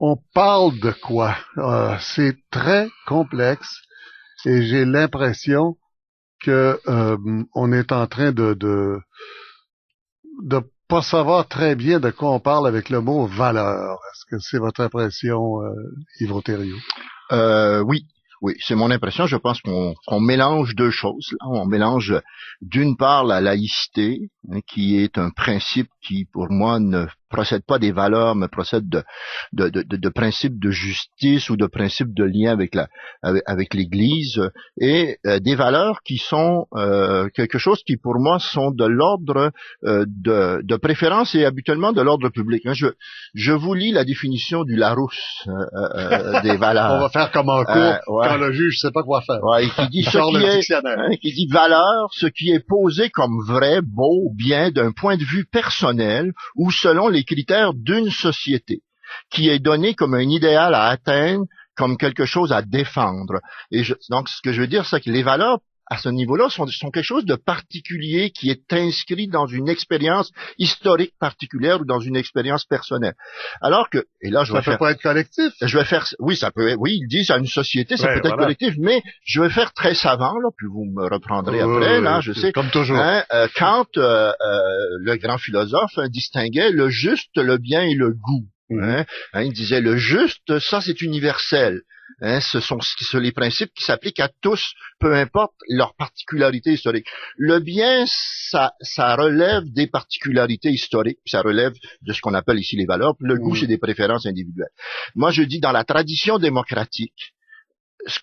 on parle de quoi? C'est très complexe et j'ai l'impression que on est en train de pas savoir très bien de quoi on parle avec le mot valeur. Est-ce que c'est votre impression, Yves Rotariou? Oui. Oui, c'est mon impression. Je pense qu'on mélange deux choses. Là. On mélange d'une part la laïcité, qui est un principe qui, pour moi, ne procède pas des valeurs, mais procède de principes de justice ou de principes de lien avec l'Église, et des valeurs qui sont quelque chose qui, pour moi, sont de l'ordre de préférence et habituellement de l'ordre public. Je vous lis la définition du Larousse des valeurs. On va faire comme en cours, ouais. Quand le juge sait pas quoi faire. Ouais, qui dit qui dit valeur, ce qui est posé comme vrai, beau, bien d'un point de vue personnel ou selon les critères d'une société, qui est donné comme un idéal à atteindre, comme quelque chose à défendre. Donc, ce que je veux dire, c'est que les valeurs, à ce niveau-là, sont quelque chose de particulier qui est inscrit dans une expérience historique particulière ou dans une expérience personnelle. Alors que, et là, ça peut pas être collectif. Oui, ça peut, oui, ils disent à une société, ça peut être collectif, mais je vais faire très savant, là, puis vous me reprendrez après, là, je sais. Comme toujours. Kant, le grand philosophe, distinguait le juste, le bien et le goût. Il disait le juste, ça c'est universel. Ce sont les principes qui s'appliquent à tous, peu importe leur particularité historique. Le bien, ça relève des particularités historiques, ça relève de ce qu'on appelle ici les valeurs. Le goût, c'est des préférences individuelles. Moi, je dis dans la tradition démocratique,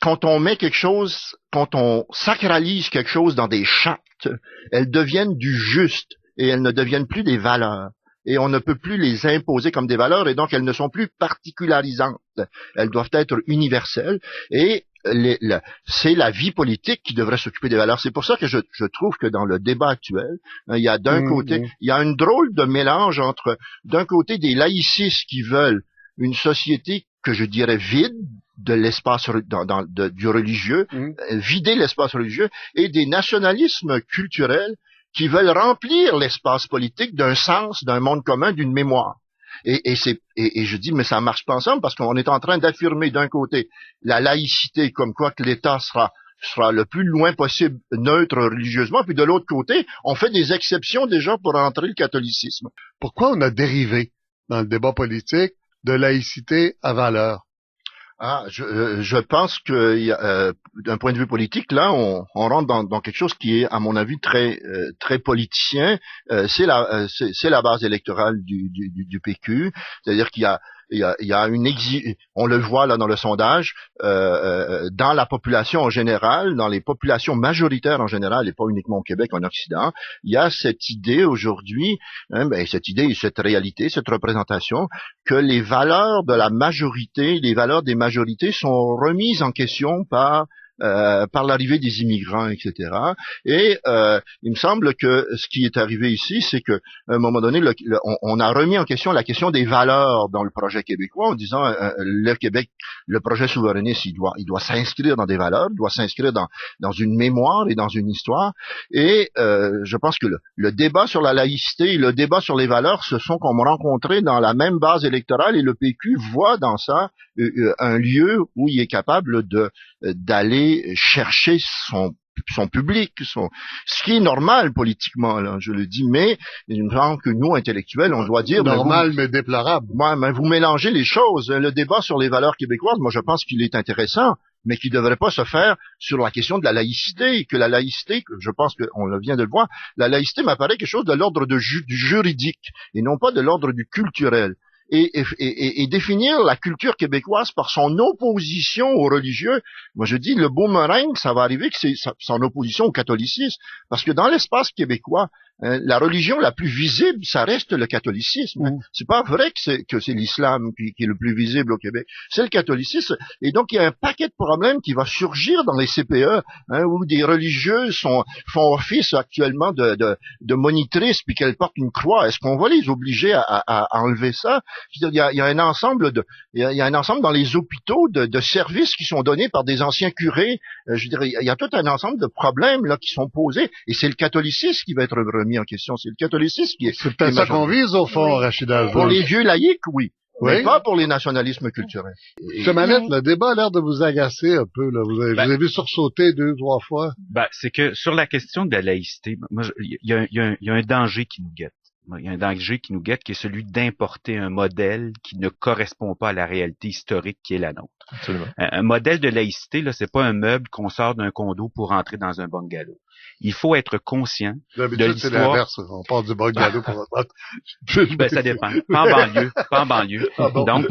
quand on sacralise quelque chose dans des chartes, elles deviennent du juste et elles ne deviennent plus des valeurs. Et on ne peut plus les imposer comme des valeurs, et donc elles ne sont plus particularisantes. Elles doivent être universelles, et c'est la vie politique qui devrait s'occuper des valeurs. C'est pour ça que je trouve que dans le débat actuel, il y a d'un côté, il y a une drôle de mélange entre, d'un côté, des laïcistes qui veulent une société que je dirais vide de l'espace du religieux, vider l'espace religieux, et des nationalismes culturels qui veulent remplir l'espace politique d'un sens, d'un monde commun, d'une mémoire. Et je dis, mais ça marche pas ensemble, parce qu'on est en train d'affirmer d'un côté la laïcité, comme quoi que l'État sera le plus loin possible neutre religieusement, puis de l'autre côté, on fait des exceptions déjà pour entrer le catholicisme. Pourquoi on a dérivé dans le débat politique de laïcité à valeur? Je pense que d'un point de vue politique, là, on rentre dans quelque chose qui est, à mon avis, très politicien. C'est la base électorale du PQ, c'est-à-dire qu'il y a on le voit là dans le sondage, dans la population en général, dans les populations majoritaires en général, et pas uniquement au Québec, en Occident, il y a cette idée aujourd'hui, cette idée, cette réalité, cette représentation, que les valeurs de la majorité, les valeurs des majorités sont remises en question par l'arrivée des immigrants, etc. Et il me semble que ce qui est arrivé ici, c'est que à un moment donné, on a remis en question la question des valeurs dans le projet québécois, en disant le Québec, le projet souverainiste, il doit s'inscrire dans des valeurs, il doit s'inscrire dans une mémoire et dans une histoire. Et je pense que le débat sur la laïcité et le débat sur les valeurs se sont comme rencontrés dans la même base électorale, et le PQ voit dans ça un lieu où il est capable d'aller chercher son public, ce qui est normal politiquement, là, je le dis, mais il me semble que nous, intellectuels, on doit dire... Normal, mais déplorable. Mais vous mélangez les choses. Le débat sur les valeurs québécoises, moi, je pense qu'il est intéressant, mais qui ne devrait pas se faire sur la question de la laïcité, que la laïcité, je pense qu'on vient de le voir, la laïcité m'apparaît quelque chose de l'ordre du juridique, et non pas de l'ordre du culturel. Et définir la culture québécoise par son opposition aux religieux, moi je dis le boomerang, ça va arriver que c'est son opposition au catholicisme, parce que dans l'espace québécois, la religion la plus visible, ça reste le catholicisme. C'est pas vrai que c'est l'islam qui est le plus visible au Québec, c'est le catholicisme. Et donc il y a un paquet de problèmes qui va surgir dans les CPE, où des religieuses font office actuellement de monitrices puis qu'elles portent une croix. Est-ce qu'on va les obliger à enlever ça? Il y a un ensemble dans les hôpitaux de services qui sont donnés par des anciens curés. Il y a tout un ensemble de problèmes là qui sont posés, et c'est le catholicisme qui va être remis en question. C'est le catholicisme qui est... C'est peut-être ça qu'on vise au fond, Rachid Alvouz. Pour les vieux laïcs, oui. mais pas pour les nationalismes culturels. M. Mallette, le débat a l'air de vous agacer un peu, là. Vous avez vu sursauter 2 ou 3 fois. C'est que sur la question de la laïcité, moi, il y a un danger qui nous guette. Il y a un danger qui nous guette, qui est celui d'importer un modèle qui ne correspond pas à la réalité historique qui est la nôtre. Absolument. Un modèle de laïcité, là, c'est pas un meuble qu'on sort d'un condo pour entrer dans un bungalow. Il faut être conscient de D'habitude, c'est l'inverse. On part du bungalow pour ça dépend. Pas en banlieue. Ah bon. Donc,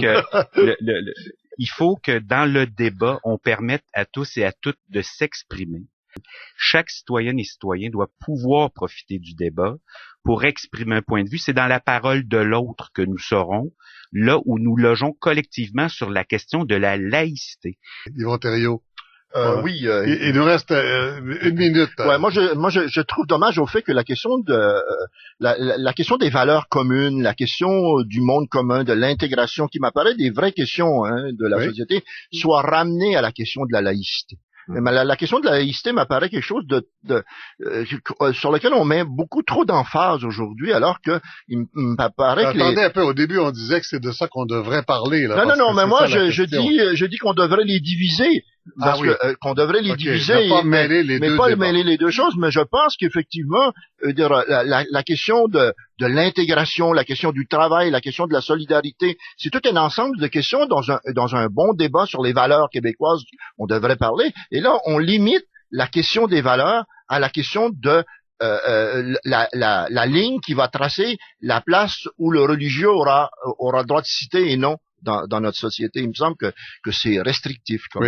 il faut que dans le débat, on permette à tous et à toutes de s'exprimer. Chaque citoyenne et citoyen doit pouvoir profiter du débat pour exprimer un point de vue. C'est dans la parole de l'autre que nous serons, là où nous logeons collectivement sur la question de la laïcité. Yvon Thériault. Oui. Il nous reste 1 minute. Ouais, moi je trouve dommage au fait que la question de la question des valeurs communes, la question du monde commun, de l'intégration, qui m'apparaît des vraies questions de la société, soit ramenée à la question de la laïcité. Mais la question de la laïcité m'apparaît quelque chose sur lequel on met beaucoup trop d'emphase aujourd'hui, alors que il m'apparaît que attendez un peu, au début on disait que c'est de ça qu'on devrait parler, là. Non, mais moi je dis qu'on devrait les diviser. Parce qu'on devrait les diviser, pas mêler les deux choses, mais je pense qu'effectivement, la question de l'intégration, la question du travail, la question de la solidarité, c'est tout un ensemble de questions dans un bon débat sur les valeurs québécoises, on devrait parler. Et là, on limite la question des valeurs à la question de la ligne qui va tracer la place où le religieux aura droit de citer et non dans notre société. Il me semble que c'est restrictif. Oui.